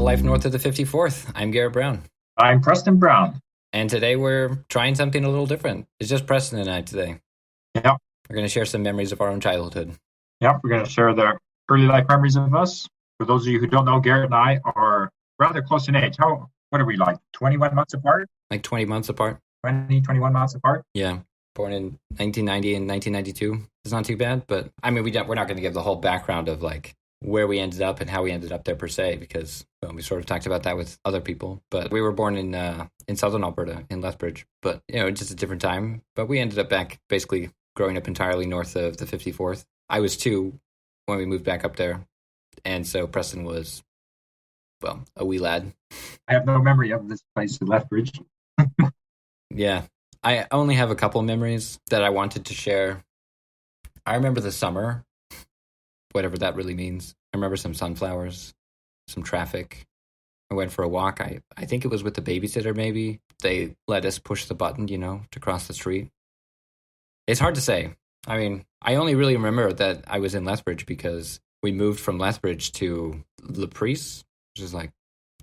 life north of the 54th. I'm Garrett Brown. I'm Preston Brown. And today we're trying something a little different. It's just Preston and I today. Yep. We're going to share some memories of our own childhood. Yep, we're going to share the early life memories of us. For those of you who don't know, Garrett and I are rather close in age. What are we, like 21 months apart? Like 20 months apart. 21 months apart? Yeah. Born in 1990 and 1992. It's not too bad, but I mean, we're not going to give the whole background of like where we ended up and how we ended up there per se, because we sort of talked about that with other people. But we were born in southern Alberta, in Lethbridge, but just a different time. But we ended up back basically growing up entirely north of the 54th. I was 2 when we moved back up there, and so Preston was, well, a wee lad. I have no memory of this place in Lethbridge. Yeah, I only have a couple memories that I wanted to share. I remember the summer, whatever that really means. I remember some sunflowers, some traffic. I went for a walk. I think it was with the babysitter, maybe. They let us push the button, to cross the street. It's hard to say. I mean, I only really remember that I was in Lethbridge because we moved from Lethbridge to Laprise, which is like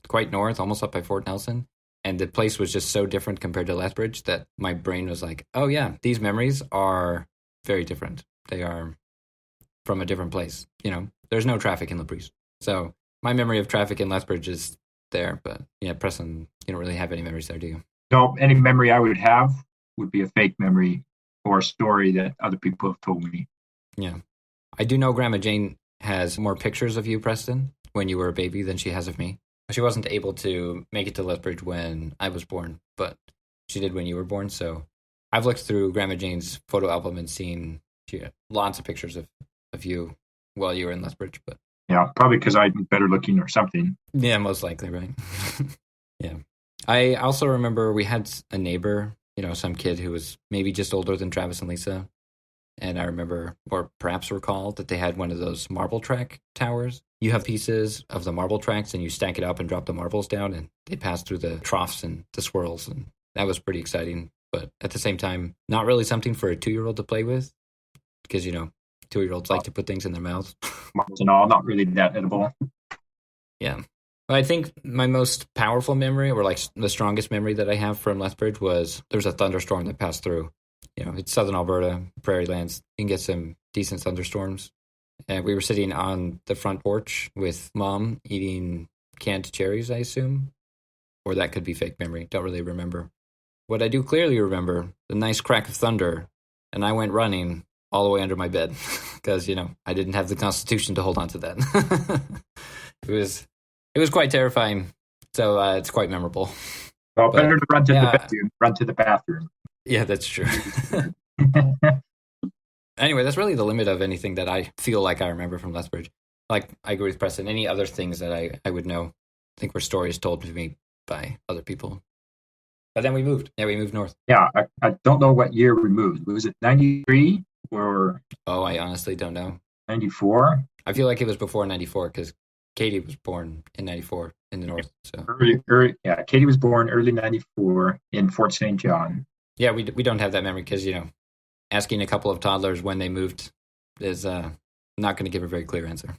quite north, almost up by Fort Nelson. And the place was just so different compared to Lethbridge that my brain was like, oh yeah, these memories are very different. They are from a different place. There's no traffic in Laprise. So my memory of traffic in Lethbridge is there. But yeah, Preston, you don't really have any memories there, do you? No, any memory I would have would be a fake memory or a story that other people have told me. Yeah. I do know Grandma Jane has more pictures of you, Preston, when you were a baby than she has of me. She wasn't able to make it to Lethbridge when I was born, but she did when you were born. So I've looked through Grandma Jane's photo album and seen lots of pictures of you while you were in Lethbridge. But yeah, probably because I'm better looking or something. Yeah, most likely, right? Yeah. I also remember we had a neighbor, some kid who was maybe just older than Travis and Lisa. And I remember, or perhaps recall, that they had one of those marble track towers. You have pieces of the marble tracks and you stack it up and drop the marbles down, and they pass through the troughs and the swirls. And that was pretty exciting. But at the same time, not really something for a 2-year-old to play with, because, 2-year-olds like to put things in their mouths. Marbles and all, not really that edible. Yeah. I think my most powerful memory, or like the strongest memory that I have from Lethbridge, was there was a thunderstorm that passed through. It's southern Alberta, prairie lands. You can get some decent thunderstorms. And we were sitting on the front porch with Mom eating canned cherries, I assume. Or that could be fake memory. Don't really remember. What I do clearly remember, the nice crack of thunder, and I went running all the way under my bed because, I didn't have the constitution to hold on to that. It was quite terrifying. So it's quite memorable. Well, better to run to the bedroom, run to the bathroom. Yeah, that's true. Anyway, that's really the limit of anything that I feel like I remember from Lethbridge. Like, I agree with Preston. Any other things that I would know, I think were stories told to me by other people. But then we moved. Yeah, we moved north. Yeah, I don't know what year we moved. Was it 93 or? Oh, I honestly don't know. 94? I feel like it was before 94 because Katie was born in 94 in the north. So early, yeah, Katie was born early 94 in Fort St. John. Yeah, we don't have that memory because, asking a couple of toddlers when they moved is not going to give a very clear answer.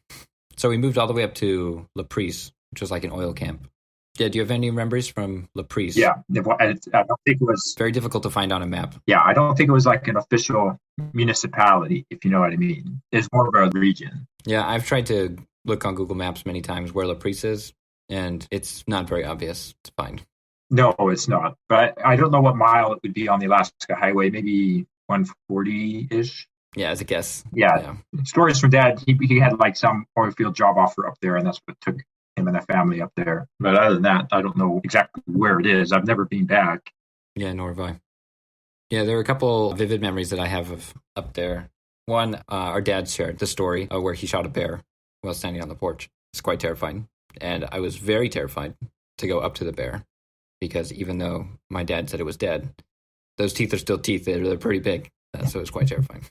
So we moved all the way up to Laprise, which was like an oil camp. Yeah, do you have any memories from Laprise? Yeah, I don't think it was... Very difficult to find on a map. Yeah, I don't think it was like an official municipality, if you know what I mean. It's more of a region. Yeah, I've tried to look on Google Maps many times where Laprise is, and it's not very obvious to find. No, it's not. But I don't know what mile it would be on the Alaska Highway, maybe 140-ish. Yeah, as a guess. Yeah. Stories from Dad, he had like some oil field job offer up there, and that's what took him and the family up there. But other than that, I don't know exactly where it is. I've never been back. Yeah, nor have I. Yeah, there are a couple vivid memories that I have of up there. One, our dad shared the story where he shot a bear while standing on the porch. It's quite terrifying. And I was very terrified to go up to the bear because even though my dad said it was dead, those teeth are still teeth. They're pretty big. So it was quite terrifying.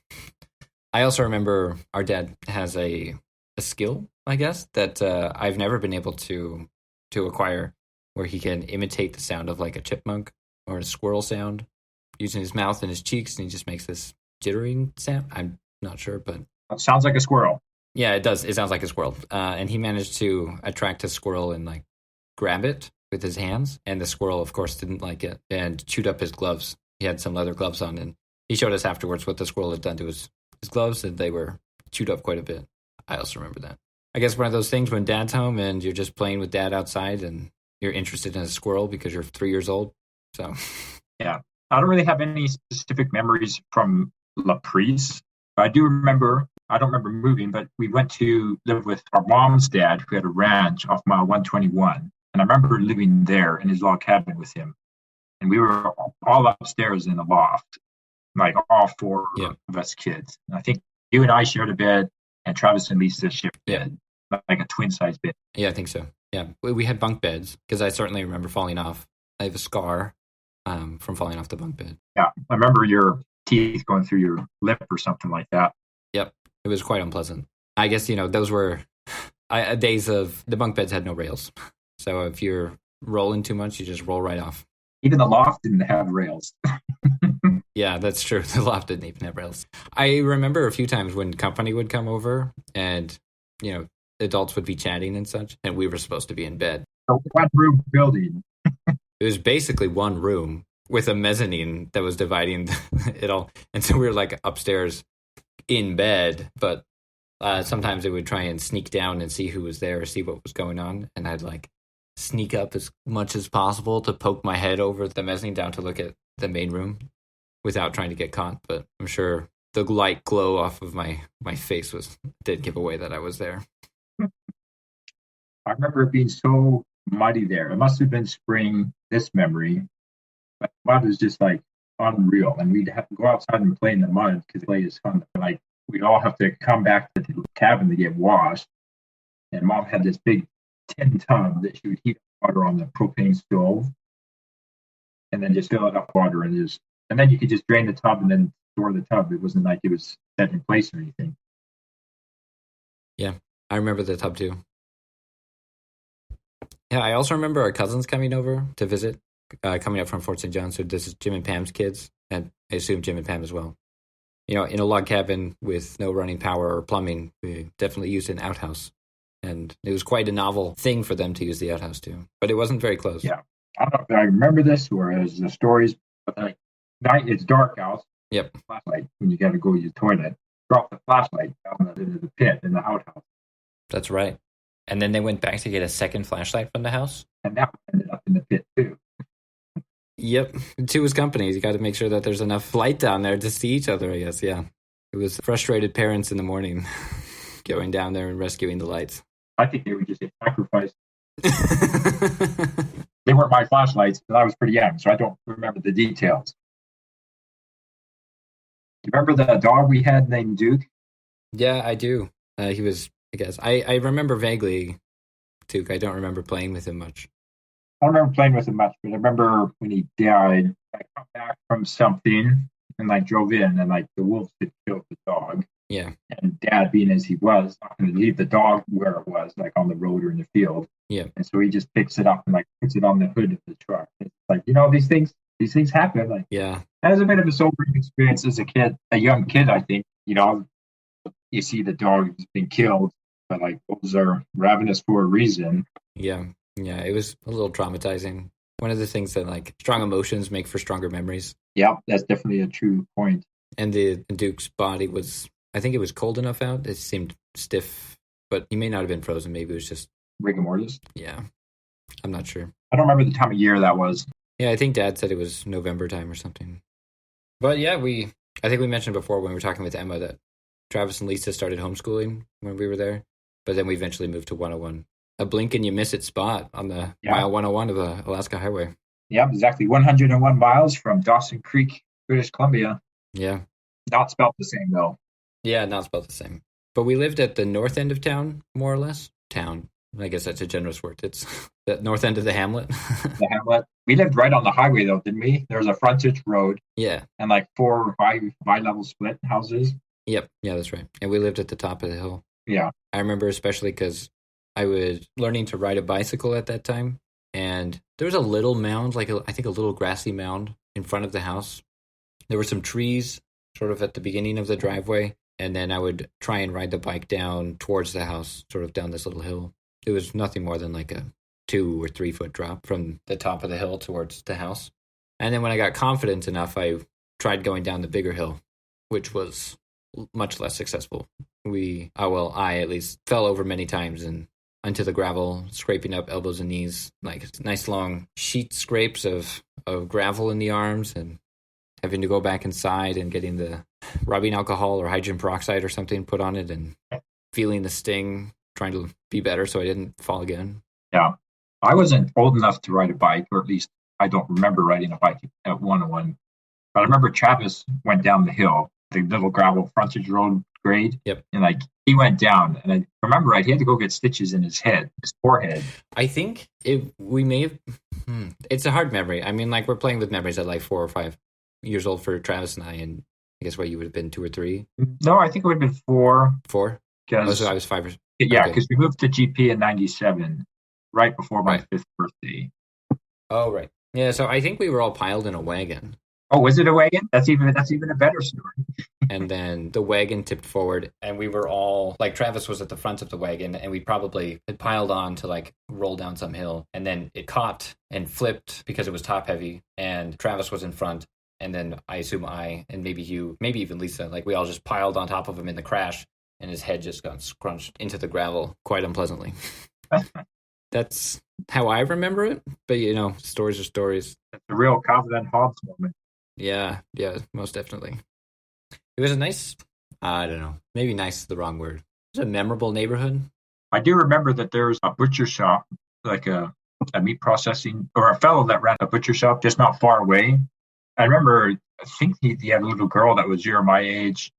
I also remember our dad has a skill, I guess, that I've never been able to acquire, where he can imitate the sound of like a chipmunk or a squirrel sound using his mouth and his cheeks, and he just makes this jittering sound. I'm not sure, but it sounds like a squirrel. Yeah, it does. It sounds like a squirrel. And he managed to attract a squirrel in like grab it with his hands, and the squirrel, of course, didn't like it and chewed up his gloves. He had some leather gloves on, and he showed us afterwards what the squirrel had done to his gloves, and they were chewed up quite a bit. I also remember that. I guess one of those things when Dad's home and you're just playing with Dad outside, and you're interested in a squirrel because you're 3 years old. So, yeah, I don't really have any specific memories from La Prise. I do remember, I don't remember moving, but we went to live with our mom's dad, who had a ranch off mile 121. And I remember living there in his log cabin with him. And we were all upstairs in the loft, like all four of us kids. And I think you and I shared a bed, and Travis and Lisa shared a bed, like a twin-size bed. Yeah, I think so. Yeah, we had bunk beds, because I certainly remember falling off. I have a scar from falling off the bunk bed. Yeah, I remember your teeth going through your lip or something like that. Yep, it was quite unpleasant. I guess, those were days of the bunk beds had no rails. So if you're rolling too much, you just roll right off. Even the loft didn't have rails. Yeah, that's true. The loft didn't even have rails. I remember a few times when company would come over and, adults would be chatting and such, and we were supposed to be in bed. A one-room building. It was basically one room with a mezzanine that was dividing it all. And so we were like upstairs in bed, but sometimes they would try and sneak down and see who was there or see what was going on. And I'd like sneak up as much as possible to poke my head over the mezzanine down to look at the main room without trying to get caught. But I'm sure the light glow off of my face did give away that I was there. I remember it being so muddy there. It must have been spring, this memory. But the mud was just like unreal. And we'd have to go outside and play in the mud because play is fun. Like we'd all have to come back to the cabin to get washed. And Mom had this big tin tub that she would heat water on the propane stove. And then just fill it up with water and then you could just drain the tub and then store the tub. It wasn't like it was set in place or anything. Yeah, I remember the tub too. Yeah, I also remember our cousins coming over to visit, coming up from Fort St. John. So this is Jim and Pam's kids, and I assume Jim and Pam as well. In a log cabin with no running power or plumbing, we definitely used an outhouse. And it was quite a novel thing for them to use the outhouse too. But it wasn't very close. Yeah. I don't know if I remember this or as the stories, but like night, it's dark out. Yep. Flashlight when you got to go to the toilet. Drop the flashlight down into the pit in the outhouse. That's right. And then they went back to get a second flashlight from the house. And that ended up in the pit too. Yep. To his company. You got to make sure that there's enough light down there to see each other, I guess. Yeah. It was frustrated parents in the morning going down there and rescuing the lights. I think they would just get sacrificed. They weren't my flashlights, but I was pretty young, so I don't remember the details. You remember the dog we had named Duke? Yeah, I do. He was, I guess. I remember vaguely Duke. I don't remember playing with him much. I don't remember playing with him much, but I remember when he died, I come back from something and drove in and the wolves had killed the dog. Yeah. And Dad, being as he was, not going to leave the dog where it was, on the road or in the field. Yeah. And so he just picks it up and puts it on the hood of the truck. It's these things happen. Yeah. That was a bit of a sobering experience as a young kid, I think. You see the dog being killed, but wolves are ravenous for a reason. Yeah. Yeah. It was a little traumatizing. One of the things that strong emotions make for stronger memories. Yeah, that's definitely a true point. And the Duke's body was, I think it was cold enough out. It seemed stiff, but he may not have been frozen. Maybe it was just rigor mortis. Yeah. I'm not sure. I don't remember the time of year that was. Yeah, I think Dad said it was November time or something. But yeah, I think we mentioned before when we were talking with Emma that Travis and Lisa started homeschooling when we were there, but then we eventually moved to 101. A blink and you miss it spot on the mile 101 of the Alaska Highway. Yeah, exactly. 101 miles from Dawson Creek, British Columbia. Yeah. Not spelled the same, though. Yeah, not spelled the same. But we lived at the north end of town, more or less. Town. I guess that's a generous word. It's the north end of the hamlet. The hamlet. We lived right on the highway, though, didn't we? There was a frontage road. Yeah. And 4 or 5 bi-level split houses. Yep. Yeah, that's right. And we lived at the top of the hill. Yeah. I remember especially because I was learning to ride a bicycle at that time. And there was a little mound, I think a little grassy mound in front of the house. There were some trees sort of at the beginning of the driveway. And then I would try and ride the bike down towards the house, sort of down this little hill. It was nothing more than a 2 or 3 foot drop from the top of the hill towards the house. And then when I got confident enough, I tried going down the bigger hill, which was much less successful. I at least fell over many times and onto the gravel, scraping up elbows and knees, like nice long sheet scrapes of gravel in the arms, and having to go back inside and getting the rubbing alcohol or hydrogen peroxide or something put on it and feeling the sting, trying to be better so I didn't fall again. Yeah. I wasn't old enough to ride a bike, or at least I don't remember riding a bike at 101. But I remember Travis went down the hill, the little gravel frontage road grade. Yep. And like he went down, and I remember he had to go get stitches in his forehead. I think we may have. It's a hard memory. I mean, like we're playing with memories at like 4 or 5 years old for Travis and I, and I guess what you would have been 2 or 3. No, I think it would have been 4. 4. So I was 5 or. Yeah, because we moved to GP in '97, right before my 5th birthday. Oh right. Yeah, so I think we were all piled in a wagon. Oh, was it a wagon? That's even a better story. And then the wagon tipped forward, and we were all like Travis was at the front of the wagon, and we probably had piled on to like roll down some hill, and then it caught and flipped because it was top heavy, and Travis was in front, and then I assume I and maybe Hugh, maybe even Lisa, like we all just piled on top of him in the crash, and his head just got scrunched into the gravel quite unpleasantly. That's how I remember it, but stories are stories. That's a real Confident Hobbs moment. Yeah, most definitely. It was a nice, I don't know, maybe nice is the wrong word. It was a memorable neighborhood. I do remember that there was a butcher shop, like a meat processing, or a fellow that ran a butcher shop just not far away. I remember, I think he had a little girl that was my age,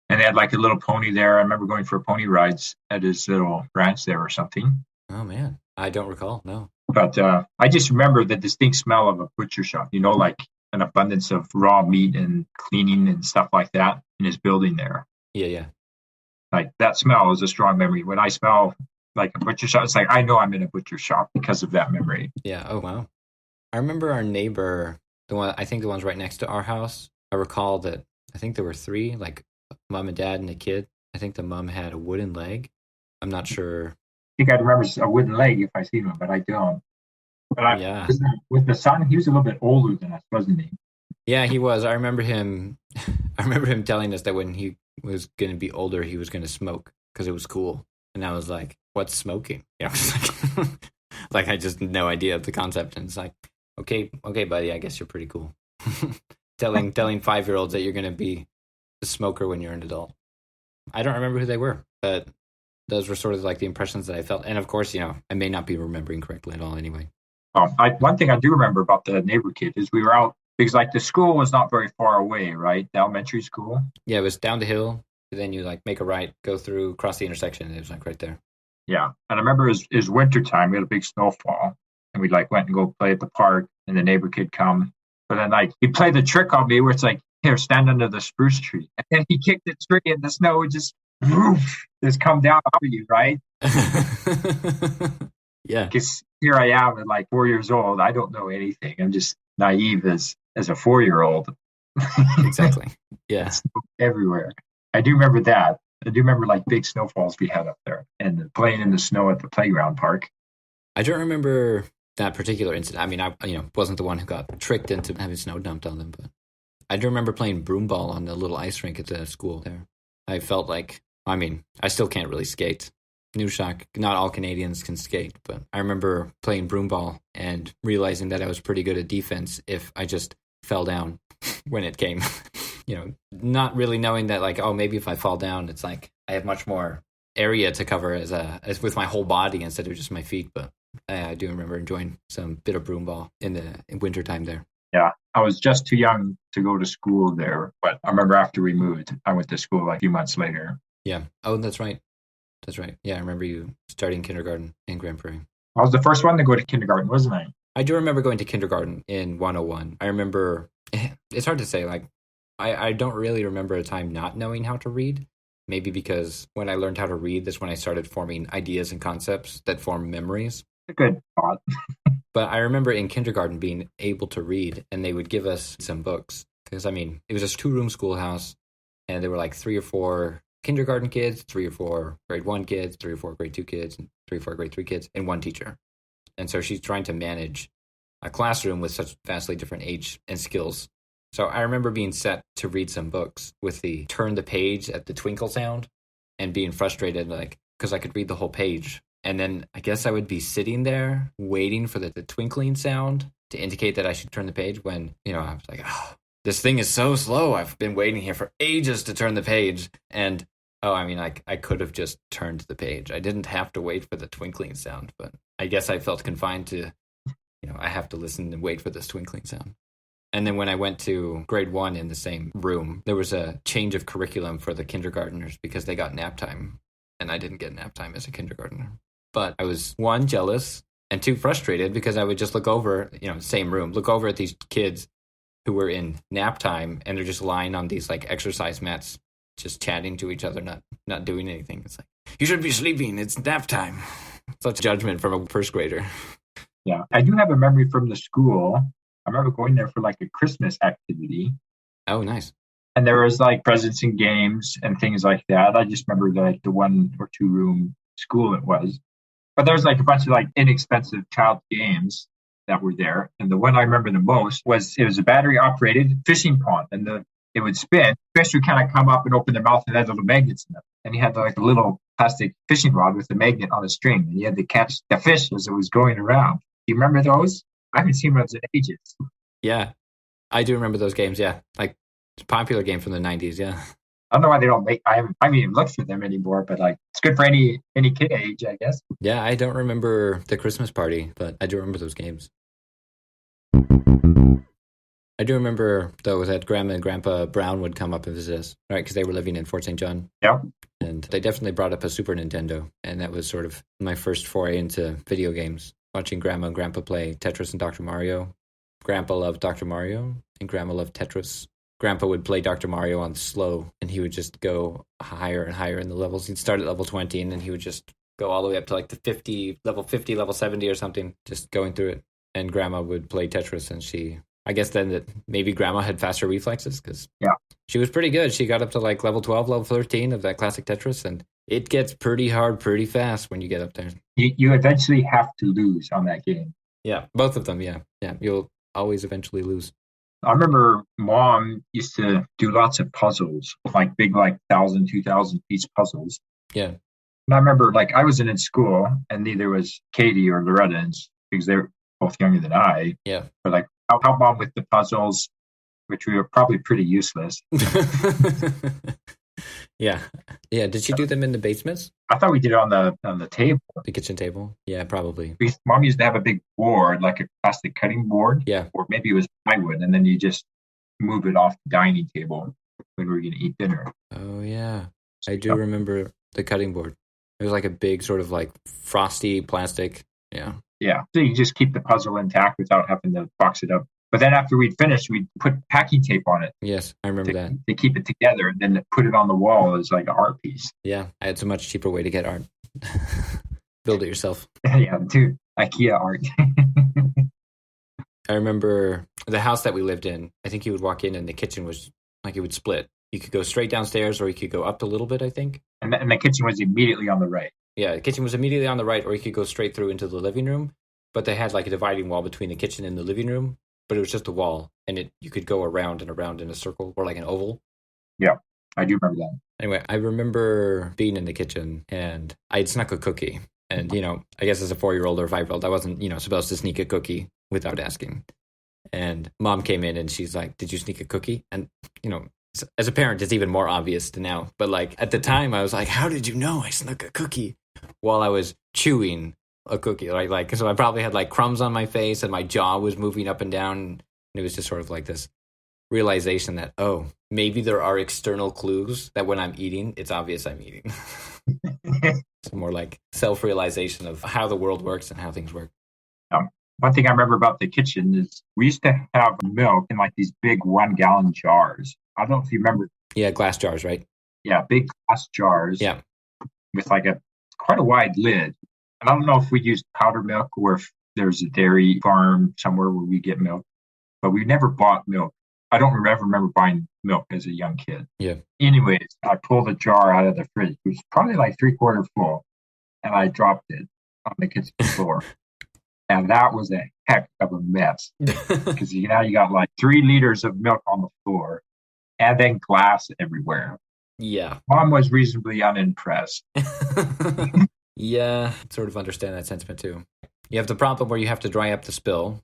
and they had like a little pony there. I remember going for pony rides at his little ranch there or something. Oh, man. I don't recall, no. But I just remember the distinct smell of a butcher shop, like an abundance of raw meat and cleaning and stuff like that in his building there. Yeah. Like that smell is a strong memory. When I smell like a butcher shop, it's like I know I'm in a butcher shop because of that memory. Yeah. Oh, wow. I remember our neighbor, the one's right next to our house. I recall that I think there were 3, like mom and dad and a kid. I think the mom had a wooden leg. I'm not sure. I think I'd remember a wooden leg if I seen one, but I don't. But with the son, he was a little bit older than us, wasn't he? Yeah, he was. I remember him telling us that when he was going to be older, he was going to smoke because it was cool. And I was like, "What's smoking?" Like I just no idea of the concept. And it's like, okay, buddy, I guess you're pretty cool. telling 5-year-olds that you're going to be a smoker when you're an adult. I don't remember who they were, but those were sort of like the impressions that I felt. And of course, I may not be remembering correctly at all anyway. One thing I do remember about the neighbor kid is we were out because like the school was not very far away, right? The elementary school. Yeah, it was down the hill. Then you like make a right, go through, cross the intersection, and it was like right there. Yeah, and I remember it was winter time. We had a big snowfall, and we like went and go play at the park, and the neighbor kid come. But then like he played the trick on me where it's like, here, stand under the spruce tree, and then he kicked the tree, and the snow would just come down off of you, right? Yeah. Because here I am at like 4 years old. I don't know anything. I'm just naive as a 4-year-old. Exactly. Yeah. Everywhere. I do remember that. I do remember like big snowfalls we had up there and playing in the snow at the playground park. I don't remember that particular incident. I mean, I wasn't the one who got tricked into having snow dumped on them, but I do remember playing broom ball on the little ice rink at the school there. I felt like, I still can't really skate. New shock, not all Canadians can skate, but I remember playing broom ball and realizing that I was pretty good at defense if I just fell down when it came. Not really knowing that like, maybe if I fall down, it's like I have much more area to cover as with my whole body instead of just my feet. But I do remember enjoying some bit of broom ball in the winter time there. Yeah, I was just too young to go to school there, but I remember after we moved, I went to school like a few months later. Yeah. Oh, that's right. That's right. Yeah, I remember you starting kindergarten in Grand Prairie. I was the first one to go to kindergarten, wasn't I? I do remember going to kindergarten in 101. I remember, it's hard to say, like, I don't really remember a time not knowing how to read. Maybe because when I learned how to read, that's when I started forming ideas and concepts that form memories. A good thought. But I remember in kindergarten being able to read, and they would give us some books. Because, it was a 2-room schoolhouse, and there were like 3 or 4 kindergarten kids, 3 or 4 grade 1 kids, 3 or 4 grade 2 kids, and 3 or 4 grade 3 kids, and 1 teacher. And so she's trying to manage a classroom with such vastly different age and skills. So I remember being set to read some books with the turn the page at the twinkle sound and being frustrated, like, because I could read the whole page. And then I guess I would be sitting there waiting for the twinkling sound to indicate that I should turn the page when, I was like, oh, this thing is so slow. I've been waiting here for ages to turn the page. And, I could have just turned the page. I didn't have to wait for the twinkling sound, but I guess I felt confined to, I have to listen and wait for this twinkling sound. And then when I went to grade 1 in the same room, there was a change of curriculum for the kindergartners because they got nap time. And I didn't get nap time as a kindergartner. But I was, 1, jealous, and 2, frustrated because I would just look over, same room, look over at these kids who were in nap time and they're just lying on these like exercise mats, just chatting to each other, not doing anything. It's like, you should be sleeping. It's nap time. Such judgment from a first grader. Yeah, I do have a memory from the school. I remember going there for like a Christmas activity. Oh, nice. And there was like presents and games and things like that. I just remember like the 1 or 2 room school it was. But there was like a bunch of like inexpensive child games that were there. And the one I remember the most was it was a battery operated fishing pond, and it would spin. Fish would kind of come up and open their mouth and had little magnets in them. And you had like a little plastic fishing rod with a magnet on a string, and you had to catch the fish as it was going around. Do you remember those? I haven't seen those in ages. Yeah, I do remember those games. Yeah, like it's a popular game from the 90s. Yeah. I don't know why they don't make. I haven't even looked for them anymore. But like, it's good for any kid age, I guess. Yeah, I don't remember the Christmas party, but I do remember those games. I do remember, though, that Grandma and Grandpa Brown would come up and visit us, right? Because they were living in Fort St. John. Yep. And they definitely brought up a Super Nintendo. And that was sort of my first foray into video games, watching Grandma and Grandpa play Tetris and Dr. Mario. Grandpa loved Dr. Mario, and Grandma loved Tetris. Grandpa would play Dr. Mario on slow, and he would just go higher and higher in the levels. He'd start at level 20, and then he would just go all the way up to like the level 50, level 70 or something, just going through it. And Grandma would play Tetris, and I guess then that maybe Grandma had faster reflexes because she was pretty good. She got up to like level 12, level 13 of that classic Tetris, and it gets pretty hard pretty fast when you get up there. You eventually have to lose on that game. Yeah, both of them, yeah. You'll always eventually lose. I remember Mom used to do lots of puzzles, like big, like 1,000, 2,000 piece puzzles. Yeah. And I remember, like, I wasn't in school, and neither was Katie or Loretta, because they were both younger than I. Yeah. But, like, I'll help Mom with the puzzles, which were probably pretty useless. Yeah. Did she do them in the basements? I thought we did it on the table. The kitchen table? Yeah, probably. Because Mom used to have a big board, like a plastic cutting board. Yeah. Or maybe it was plywood, and then you just move it off the dining table when we were going to eat dinner. Oh, yeah. I do remember the cutting board. It was like a big sort of like frosty plastic. Yeah. Yeah. So you just keep the puzzle intact without having to box it up. But then after we'd finished, we'd put packing tape on it. Yes, I remember that. To keep it together, and then put it on the wall as like an art piece. Yeah, it's a much cheaper way to get art. Build it yourself. Yeah, dude. IKEA art. I remember the house that we lived in. I think you would walk in and the kitchen was like it would split. You could go straight downstairs or you could go up a little bit, I think. And the kitchen was immediately on the right. Yeah, the kitchen was immediately on the right, or you could go straight through into the living room. But they had like a dividing wall between the kitchen and the living room. But it was just a wall, and you could go around and around in a circle or like an oval. Yeah, I do remember that. Anyway, I remember being in the kitchen, and I'd snuck a cookie. And, I guess as a 4-year-old or 5-year-old, I wasn't, supposed to sneak a cookie without asking. And Mom came in, and she's like, "Did you sneak a cookie?" And, as a parent, it's even more obvious to now. But, like, at the time, I was like, "How did you know I snuck a cookie?" While I was chewing a cookie, so I probably had like crumbs on my face and my jaw was moving up and down, and it was just sort of like this realization that maybe there are external clues that when I'm eating it's obvious I'm eating. It's more like self-realization of how the world works and how things work. One thing I remember about the kitchen is we used to have milk in like these big 1-gallon jars. I don't know if you remember. Yeah, glass jars, right? Yeah, big glass jars. Yeah, with like quite a wide lid. And I don't know if we used powder milk or if there's a dairy farm somewhere where we get milk, but we never bought milk. I don't ever remember buying milk as a young kid. Yeah. Anyways, I pulled a jar out of the fridge. It was probably like 3/4 full, and I dropped it on the kitchen floor. And that was a heck of a mess because now you got like 3 liters of milk on the floor and then glass everywhere. Yeah. Mom was reasonably unimpressed. Yeah, sort of understand that sentiment too. You have the problem where you have to dry up the spill,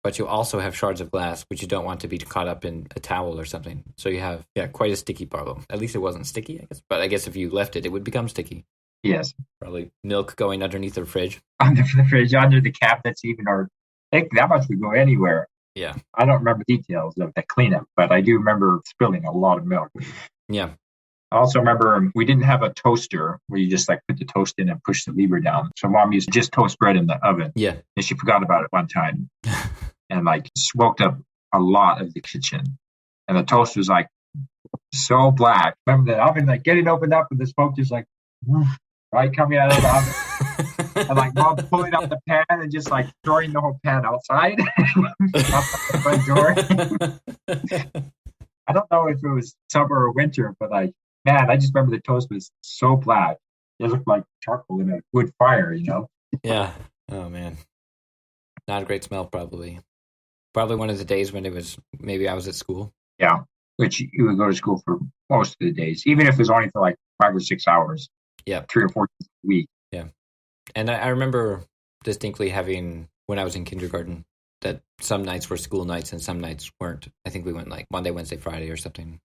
but you also have shards of glass, which you don't want to be caught up in a towel or something. So you have, quite a sticky problem. At least it wasn't sticky, I guess. But I guess if you left it, it would become sticky. Yes. Probably milk going underneath the fridge. Under the fridge, under the cabinets, even, or I think that much would go anywhere. Yeah. I don't remember details of the cleanup, but I do remember spilling a lot of milk. Yeah. I also remember we didn't have a toaster where you just like put the toast in and push the lever down. So Mom used to just toast bread in the oven. Yeah. And she forgot about it one time and like smoked up a lot of the kitchen. And the toast was like so black. Remember the oven like getting opened up and the smoke just like right coming out of the oven. And like Mom pulling up the pan and just like throwing the whole pan outside out the front door. I don't know if it was summer or winter, but like, man, I just remember the toast was so black. It looked like charcoal in a wood fire, you know? Yeah. Oh, man. Not a great smell, probably. Probably one of the days when maybe I was at school. Yeah, which you would go to school for most of the days, even if it was only for like 5 or 6 hours. Yeah. 3 or 4 days a week. Yeah. And I remember distinctly having, when I was in kindergarten, that some nights were school nights and some nights weren't. I think we went like Monday, Wednesday, Friday or something.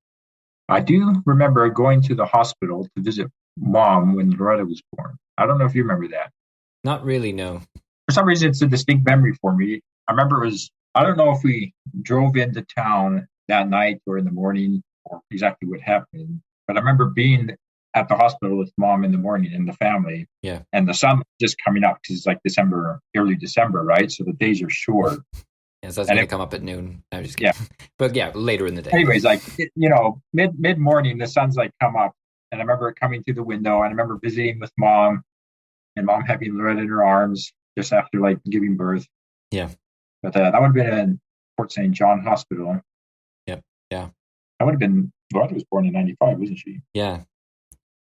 I do remember going to the hospital to visit Mom when Loretta was born. I don't know if you remember that. Not really, no. For some reason, it's a distinct memory for me. I remember I don't know if we drove into town that night or in the morning or exactly what happened, but I remember being at the hospital with Mom in the morning and the family. Yeah. And the sun was just coming up because it's like early December, right? So the days are short. Yeah, so that's going to come up at noon. I'm just kidding. Yeah. But yeah, later in the day. Anyways, like, mid-morning, the sun's like come up. And I remember it coming through the window. And I remember visiting with Mom and Mom having Loretta in her arms just after like giving birth. Yeah. But that would have been in Fort St. John Hospital. Yep. Yeah. That would have been, Loretta was born in 95, wasn't she? Yeah.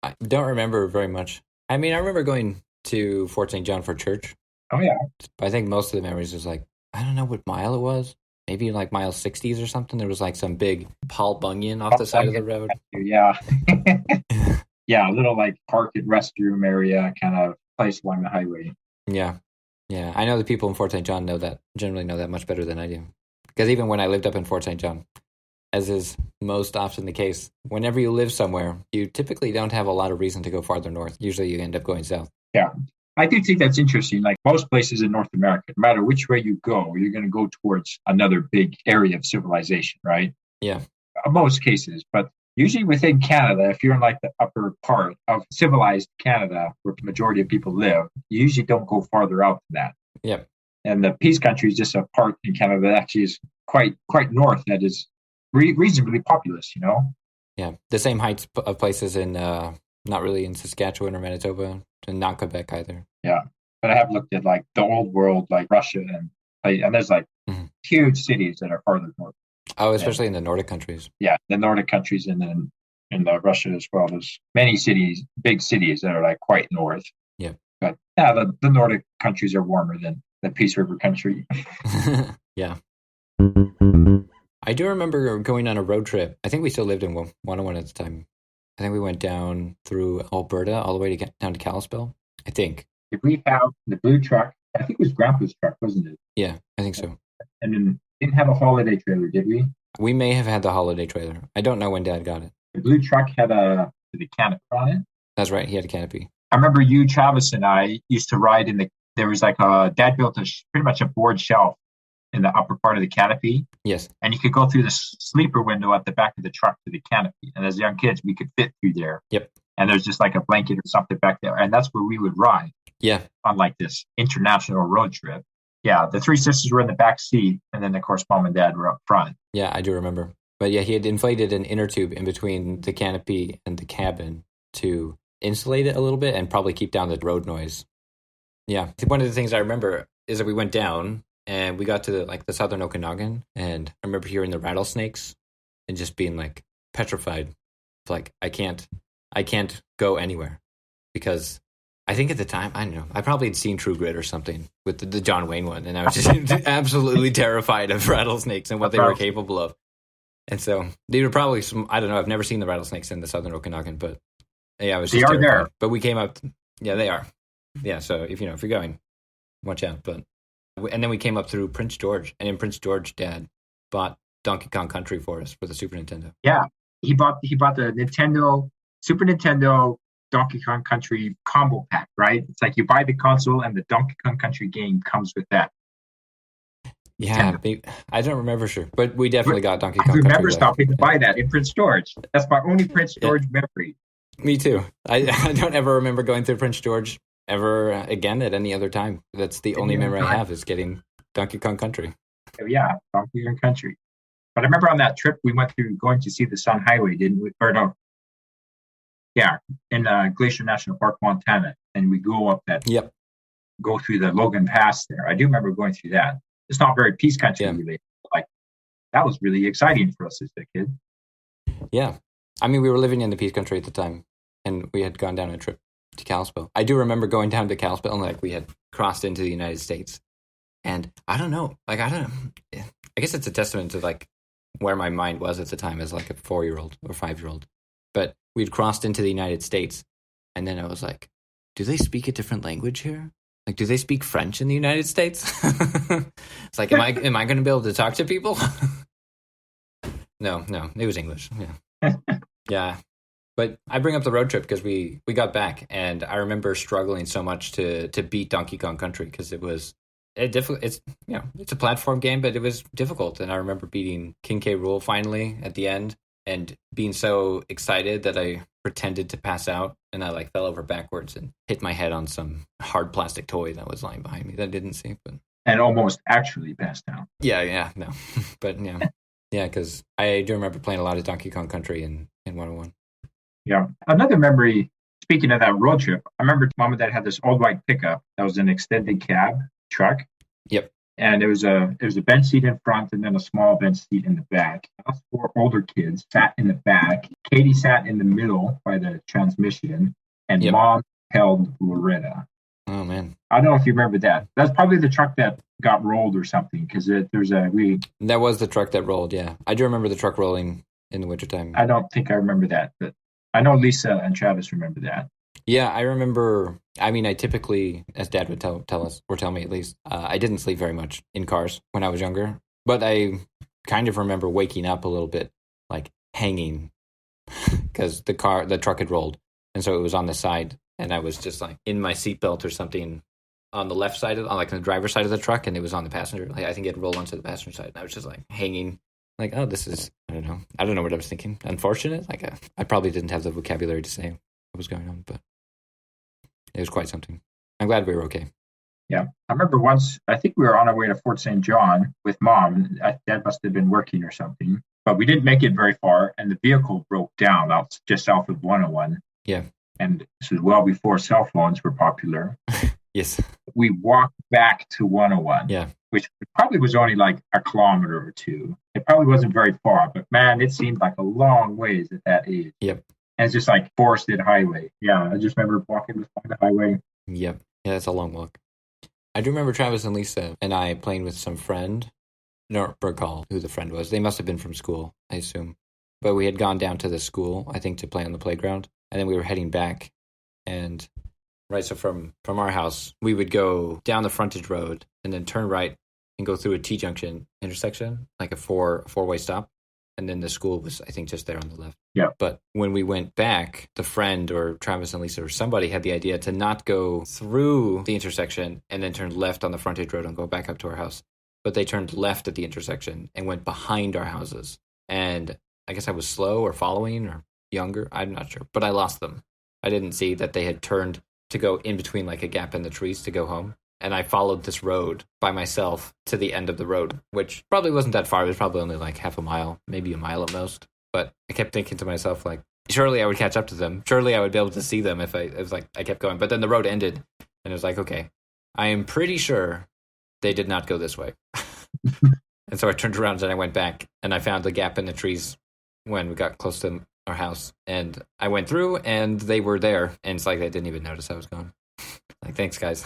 I don't remember very much. I mean, I remember going to Fort St. John for church. Oh, yeah. But I think most of the memories was like, I don't know what mile it was. Maybe like mile 60s or something. There was like some big Paul Bunyan off the side of the road. Yeah. Yeah, a little like park and restroom area kind of place along the highway. Yeah. Yeah. I know the people in Fort St. John generally know that much better than I do. Because even when I lived up in Fort St. John, as is most often the case, whenever you live somewhere, you typically don't have a lot of reason to go farther north. Usually you end up going south. Yeah. I do think that's interesting. Like most places in North America, no matter which way you go, you're going to go towards another big area of civilization, right? Yeah. In most cases. But usually within Canada, if you're in like the upper part of civilized Canada, where the majority of people live, you usually don't go farther out than that. Yep. And the Peace Country is just a part in Canada that actually is quite north that is reasonably populous, you know? Yeah. The same heights of places in, not really in Saskatchewan or Manitoba, and not Quebec either. Yeah. But I have looked at like the old world, like Russia, and there's like huge cities that are farther north. Oh, especially in the Nordic countries. Yeah, the Nordic countries, and then in Russia as well. There's many cities, big cities that are like quite north. Yeah. But yeah, the Nordic countries are warmer than the Peace River country. Yeah. I do remember going on a road trip. I think we still lived in 101 at the time. I think we went down through Alberta all the way down to Kalispell. I think. Did we have the blue truck? I think it was Grandpa's truck, wasn't it? Yeah, I think so. And then didn't have a holiday trailer, did we? We may have had the holiday trailer. I don't know when Dad got it. The blue truck had the canopy on it. That's right. He had a canopy. I remember you, Travis, and I used to ride there was like Dad built pretty much a board shelf in the upper part of the canopy. Yes. And you could go through the sleeper window at the back of the truck to the canopy. And as young kids, we could fit through there. Yep. And there's just like a blanket or something back there. And that's where we would ride. Yeah. On like this international road trip. Yeah. The 3 sisters were in the back seat. And then, of course, Mom and Dad were up front. Yeah, I do remember. But yeah, he had inflated an inner tube in between the canopy and the cabin to insulate it a little bit and probably keep down the road noise. Yeah. One of the things I remember is that we went down and we got to the southern Okanagan, and I remember hearing the rattlesnakes and just being like petrified. Like I can't go anywhere because I think at the time, I don't know, I probably had seen True Grit or something with the John Wayne one, and I was just absolutely terrified of rattlesnakes and what they were capable of. And so they were probably some, I don't know, I've never seen the rattlesnakes in the southern Okanagan, but yeah, I was just terrified. There. But we came up, yeah, they are. Yeah, so if you're going, watch out. But and then we came up through Prince George, and in Prince George, Dad bought Donkey Kong Country for us for the Super Nintendo. Yeah, he bought the Super Nintendo Donkey Kong Country combo pack, right? It's like you buy the console and the Donkey Kong Country game comes with that. Yeah, I don't remember sure, but we definitely got Donkey Kong Country. I remember stopping to buy that in Prince George. That's my only Prince George memory. Me too. I don't ever remember going through Prince George ever again at any other time. That's the only memory I have is getting Donkey Kong Country. Yeah, Donkey Kong Country. But I remember on that trip we went through going to see the Sun Highway, didn't we? Or no. Yeah, in Glacier National Park, Montana. And we go up that, go through the Logan Pass there. I do remember going through that. It's not very Peace Country related. Like, that was really exciting for us as a kid. Yeah. I mean, we were living in the Peace Country at the time, and we had gone down a trip to Kalispell. I do remember going down to Kalispell, and like we had crossed into the United States. And I don't know. Like, I guess it's a testament to like where my mind was at the time as like a 4-year-old or 5-year-old. But we'd crossed into the United States, and then I was like, do they speak a different language here? Like, do they speak French in the United States? It's like, am I going to be able to talk to people? No, it was English. Yeah. Yeah. But I bring up the road trip because we got back, and I remember struggling so much to beat Donkey Kong Country because it was difficult. It's a platform game, but it was difficult. And I remember beating King K. Rool finally at the end, and being so excited that I pretended to pass out, and I like fell over backwards and hit my head on some hard plastic toy that was lying behind me that I didn't see. But and almost actually passed out. Yeah, no, but yeah, because I do remember playing a lot of Donkey Kong Country in 101. Yeah, another memory. Speaking of that road trip, I remember Mom and Dad had this old white pickup that was an extended cab truck. Yep. And it was a bench seat in front and then a small bench seat in the back. Us 4 older kids sat in the back. Katie sat in the middle by the transmission, and Mom held Loretta. Oh man, I don't know if you remember that. That's probably the truck that got rolled or something because that was the truck that rolled. Yeah, I do remember the truck rolling in the wintertime. I don't think I remember that, but I know Lisa and Travis remember that. Yeah, I remember. I mean, I typically, as Dad would tell us, or tell me at least, I didn't sleep very much in cars when I was younger. But I kind of remember waking up a little bit, like hanging, because the truck had rolled, and so it was on the side, and I was just like in my seatbelt or something on the left side, on the driver's side of the truck, and it was on the passenger. Like, I think it rolled onto the passenger side, and I was just like hanging. Like, oh, this is, I don't know what I was thinking. Unfortunate. Like, I probably didn't have the vocabulary to say what was going on, but it was quite something. I'm glad we were okay. Yeah. I remember once, I think we were on our way to Fort St. John with Mom. Dad must have been working or something, but we didn't make it very far, and the vehicle broke down out just south of 101. Yeah. And this was well before cell phones were popular. Yes. We walked back to 101. Yeah. Which probably was only like a kilometer or two. It probably wasn't very far, but man, it seemed like a long ways at that age. Yep. And it's just like forested highway. Yeah, I just remember walking along the highway. Yep. Yeah, it's a long walk. I do remember Travis and Lisa and I playing with some friend. I don't recall who the friend was. They must have been from school, I assume. But we had gone down to the school, I think, to play on the playground. And then we were heading back. And right, so from our house, we would go down the frontage road and then turn right and go through a T-junction intersection, like a four-way stop. And then the school was, I think, just there on the left. Yeah. But when we went back, the friend or Travis and Lisa or somebody had the idea to not go through the intersection and then turn left on the frontage road and go back up to our house. But they turned left at the intersection and went behind our houses. And I guess I was slow or following or younger. I'm not sure. But I lost them. I didn't see that they had turned to go in between like a gap in the trees to go home. And I followed this road by myself to the end of the road, which probably wasn't that far. It was probably only like half a mile, maybe a mile at most. But I kept thinking to myself, like, surely I would catch up to them. Surely I would be able to see them if it was like I kept going. But then the road ended, and it was like, okay, I am pretty sure they did not go this way. And so I turned around and I went back, and I found the gap in the trees when we got close to our house. And I went through, and they were there. And it's like they didn't even notice I was gone. Like, thanks, guys.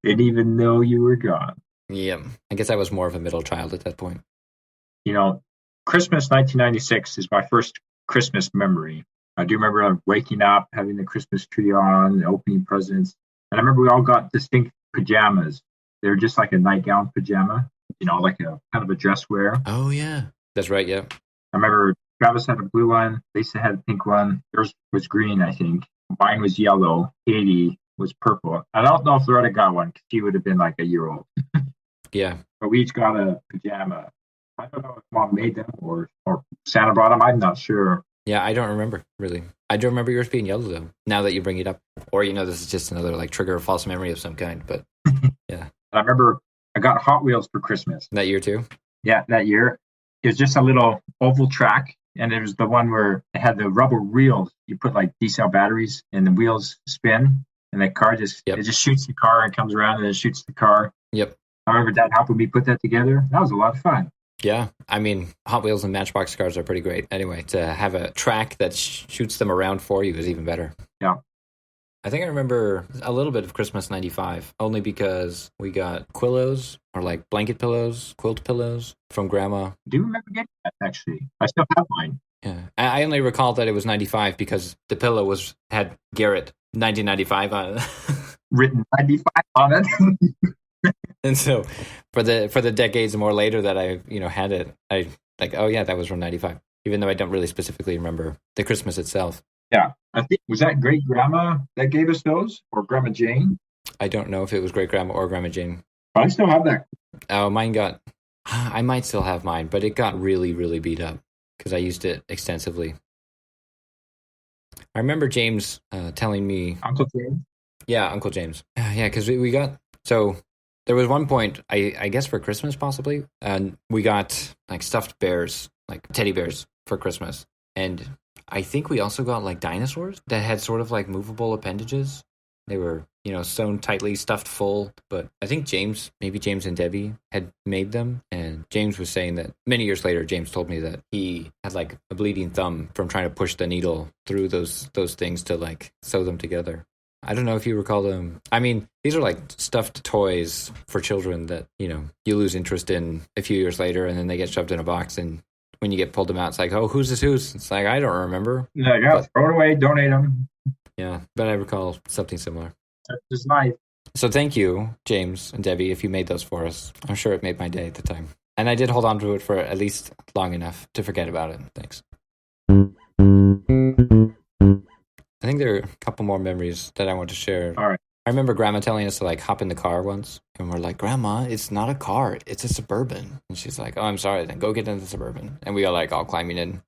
Didn't even know you were gone. Yeah, I guess I was more of a middle child at that point. You know, Christmas 1996 is my first Christmas memory. I do remember waking up, having the Christmas tree on, opening presents. And I remember we all got distinct pajamas. They were just like a nightgown pajama, like a kind of a dress wear. Oh, yeah. That's right, yeah. I remember Travis had a blue one, Lisa had a pink one, yours was green, I think. Mine was yellow, Katie was purple. I don't know if Loretta got one because she would have been like a year old. Yeah. But we each got a pajama. I don't know if mom made them or Santa brought them. I'm not sure. Yeah, I don't remember, really. I do remember yours being yellow, though, now that you bring it up. Or, this is just another, like, trigger of false memory of some kind, but, yeah. I remember I got Hot Wheels for Christmas. That year, too? Yeah, that year. It was just a little oval track, and it was the one where it had the rubber wheels. You put, like, D-cell batteries, and the wheels spin, and the car it just shoots the car and comes around, and it shoots the car. Yep. I remember Dad helping me put that together. That was a lot of fun. Yeah, I mean, Hot Wheels and Matchbox cars are pretty great. Anyway, to have a track that shoots them around for you is even better. Yeah. I think I remember a little bit of Christmas 95, only because we got Quillos, or like blanket pillows, quilt pillows from Grandma. I do remember getting that, actually. I still have mine. Yeah, I only recall that it was 95 because the pillow had Garett 1995 on it. Written 95 on it. And so for the decades more later that I had it, I like, oh yeah, that was from 95, even though I don't really specifically remember the Christmas itself. Yeah, I think, was that great grandma that gave us those, or Grandma Jane? I don't know if it was great grandma or Grandma Jane. I still have that. Oh, I might still have mine, but it got really, really beat up because I used it extensively. I remember James telling me, Uncle James. Yeah, Uncle James. Yeah, because we got so. There was one point, I guess for Christmas possibly, and we got like stuffed bears, like teddy bears for Christmas. And I think we also got like dinosaurs that had sort of like movable appendages. They were, sewn tightly, stuffed full. But I think maybe James and Debbie had made them. And James was saying that many years later, James told me that he had like a bleeding thumb from trying to push the needle through those things to like sew them together. I don't know if you recall them. I mean, these are like stuffed toys for children that, you lose interest in a few years later, and then they get shoved in a box. And when you get pulled them out, it's like, oh, who's this? It's like, I don't remember. Yeah, throw it away, donate them. Yeah, but I recall something similar. That's just life. So thank you, James and Debbie, if you made those for us. I'm sure it made my day at the time. And I did hold on to it for at least long enough to forget about it. Thanks. I think there are a couple more memories that I want to share. All right. I remember Grandma telling us to like hop in the car once, and we're like, Grandma, it's not a car, it's a Suburban. And she's like, oh, I'm sorry, then go get in the Suburban. And we are like all climbing in.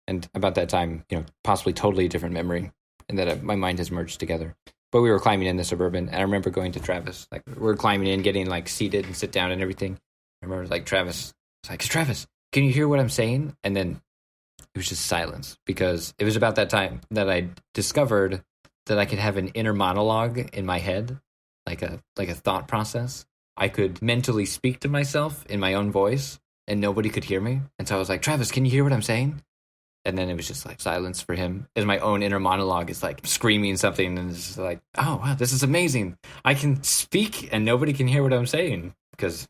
And about that time, possibly totally different memory, and that my mind has merged together. But we were climbing in the Suburban, and I remember going to Travis, like we're climbing in, getting like seated and sit down and everything. I remember like Travis was like, Travis, can you hear what I'm saying? And then it was just silence, because it was about that time that I discovered that I could have an inner monologue in my head, like a thought process. I could mentally speak to myself in my own voice, and nobody could hear me. And so I was like, Travis, can you hear what I'm saying? And then it was just like silence for him, as my own inner monologue is like screaming something, and it's just like, oh wow, this is amazing. I can speak and nobody can hear what I'm saying, because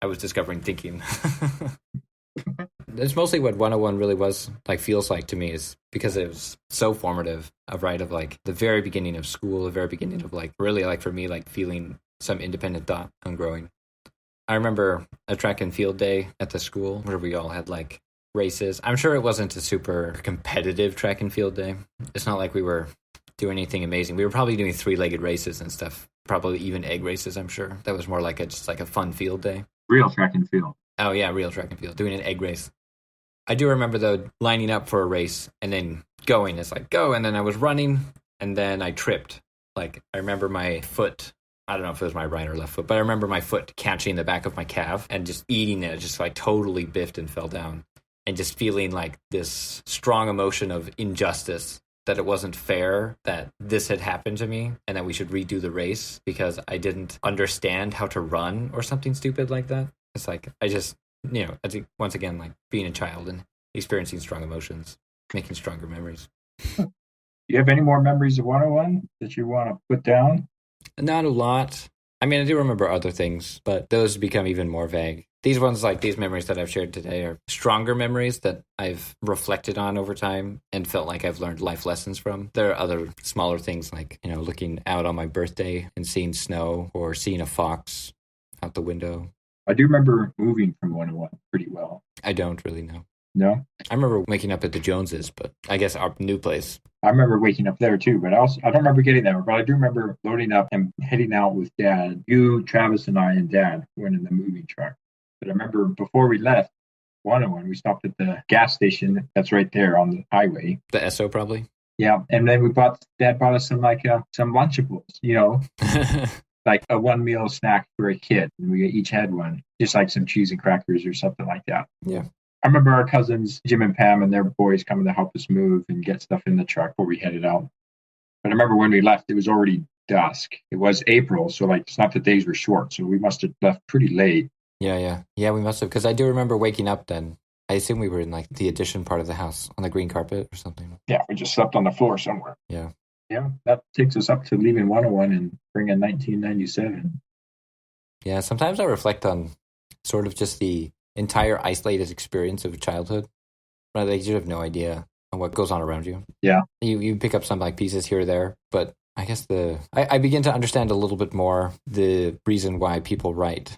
I was discovering thinking. That's mostly what 101 really feels like to me, is because it was so formative of like the very beginning of school, the very beginning of like really like for me like feeling some independent thought on growing. I remember a track and field day at the school where we all had like races. I'm sure it wasn't a super competitive track and field day. It's not like we were doing anything amazing. We were probably doing 3-legged races and stuff, probably even egg races. I'm sure that was more like just like a fun field day. Real track and field. Oh yeah, real track and field, doing an egg race. I do remember though lining up for a race and then going. It's like go, and then I was running and then I tripped. Like I remember my foot. I don't know if it was my right or left foot, but I remember my foot catching the back of my calf and just eating it. Just like totally biffed and fell down, and just feeling like this strong emotion of injustice, that it wasn't fair that this had happened to me and that we should redo the race because I didn't understand how to run or something stupid like that. It's like I just. I think once again, like being a child and experiencing strong emotions, making stronger memories. Do you have any more memories of 101 that you want to put down? Not a lot. I mean, I do remember other things, but those become even more vague. These ones, like these memories that I've shared today, are stronger memories that I've reflected on over time and felt like I've learned life lessons from. There are other smaller things like, looking out on my birthday and seeing snow or seeing a fox out the window. I do remember moving from 101 pretty well. I don't really know. No? I remember waking up at the Joneses, but I guess our new place. I remember waking up there too, but I don't remember getting there, but I do remember loading up and heading out with Dad. You, Travis, and I and Dad went in the moving truck. But I remember before we left 101, we stopped at the gas station that's right there on the highway. The Esso, probably? Yeah, and then Dad bought us some Lunchables, like a one meal snack for a kid. And we each had one, just like some cheese and crackers or something like that. Yeah. I remember our cousins, Jim and Pam, and their boys coming to help us move and get stuff in the truck before we headed out. But I remember when we left, it was already dusk. It was April, so it's not that days were short. So we must have left pretty late. Yeah, we must have, because I do remember waking up then. I assume we were in the addition part of the house on the green carpet or something. Yeah, we just slept on the floor somewhere. Yeah. Yeah, that takes us up to leaving 101 and bringing 1997. Yeah, sometimes I reflect on sort of just the entire isolated experience of childhood. Right, you have no idea on what goes on around you. Yeah. You pick up some pieces here or there, but I guess I begin to understand a little bit more the reason why people write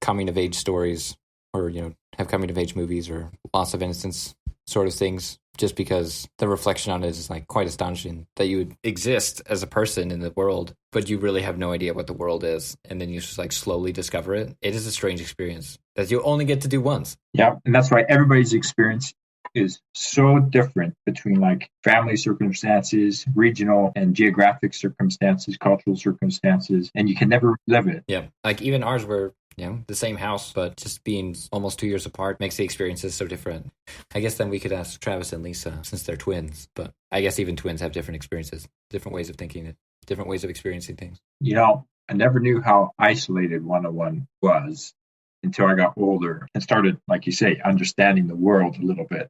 coming of age stories or, have coming of age movies or loss of innocence sort of things, just because the reflection on it is quite astonishing that you would exist as a person in the world, but you really have no idea what the world is. And then you just slowly discover it. It is a strange experience that you only get to do once. Yeah. And that's why everybody's experience is so different between family circumstances, regional and geographic circumstances, cultural circumstances, and you can never live it. Yeah. Even ours were, the same house, but just being almost 2 years apart makes the experiences so different. I guess then we could ask Travis and Lisa since they're twins, but I guess even twins have different experiences, different ways of thinking it, different ways of experiencing things. I never knew how isolated 101 was until I got older and started, like you say, understanding the world a little bit.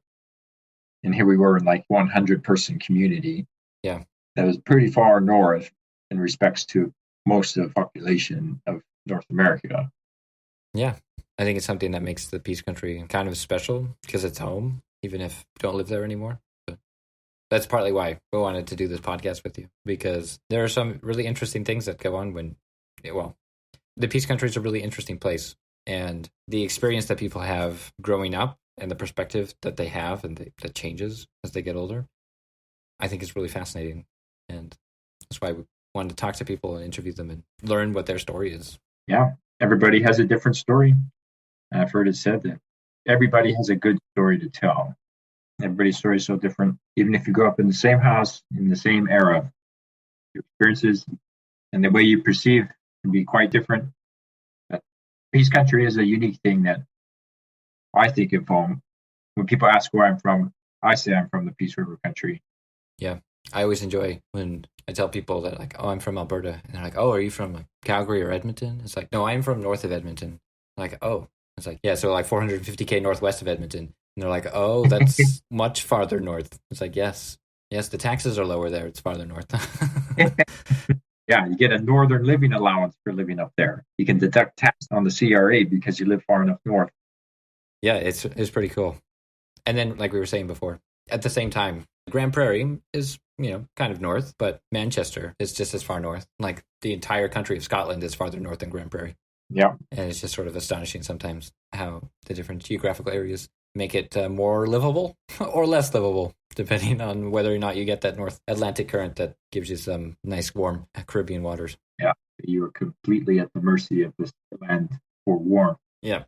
And here we were in 100-person community. Yeah. That was pretty far north in respects to most of the population of North America. Yeah. I think it's something that makes the Peace Country kind of special because it's home, even if you don't live there anymore. But that's partly why we wanted to do this podcast with you, because there are some really interesting things that go on the Peace Country is a really interesting place. And the experience that people have growing up and the perspective that they have and that changes as they get older, I think is really fascinating. And that's why we wanted to talk to people and interview them and learn what their story is. Yeah, everybody has a different story. I've heard it said that everybody has a good story to tell. Everybody's story is so different. Even if you grow up in the same house, in the same era, your experiences and the way you perceive can be quite different. But Peace Country is a unique thing that I think of home. When people ask where I'm from, I say I'm from the Peace River Country. Yeah. I always enjoy when I tell people that I'm from Alberta, and they're like, oh, are you from Calgary or Edmonton? It's no, I'm from north of Edmonton. Oh, it's yeah, so 450k northwest of Edmonton. And they're oh, that's much farther north. It's yes, the taxes are lower there. It's farther north. Yeah, you get a northern living allowance for living up there. You can deduct tax on the CRA because you live far enough north. Yeah, it's pretty cool. And then, like we were saying before, at the same time, Grand Prairie is, kind of north, but Manchester is just as far north. The entire country of Scotland is farther north than Grand Prairie. Yeah. And it's just sort of astonishing sometimes how the different geographical areas make it more livable or less livable, depending on whether or not you get that North Atlantic current that gives you some nice, warm Caribbean waters. Yeah, you are completely at the mercy of this land for warmth. Yeah.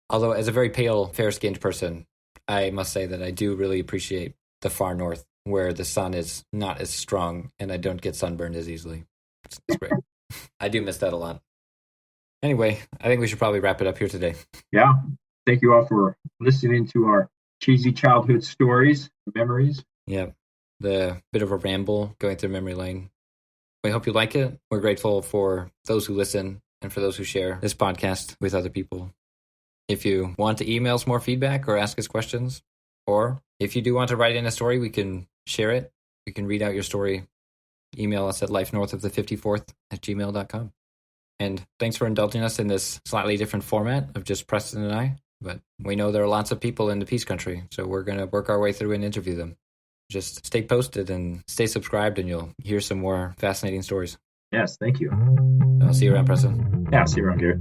Although, as a very pale, fair-skinned person, I must say that I do really appreciate the far north, where the sun is not as strong and I don't get sunburned as easily. It's great. I do miss that a lot. Anyway, I think we should probably wrap it up here today. Yeah. Thank you all for listening to our cheesy childhood stories, memories. Yeah. The bit of a ramble going through memory lane. We hope you like it. We're grateful for those who listen and for those who share this podcast with other people. If you want to email us more feedback or ask us questions, or if you do want to write in a story, we can share it. We can read out your story email us at lifenorthofthe54th@gmail.com. And thanks for indulging us in this slightly different format of just Preston and I. But we know there are lots of people in the Peace Country, so we're going to work our way through and interview them. Just stay posted and stay subscribed, and you'll hear some more fascinating stories. Yes, thank you. I'll see you around, Preston. Yeah, see you around, Garett.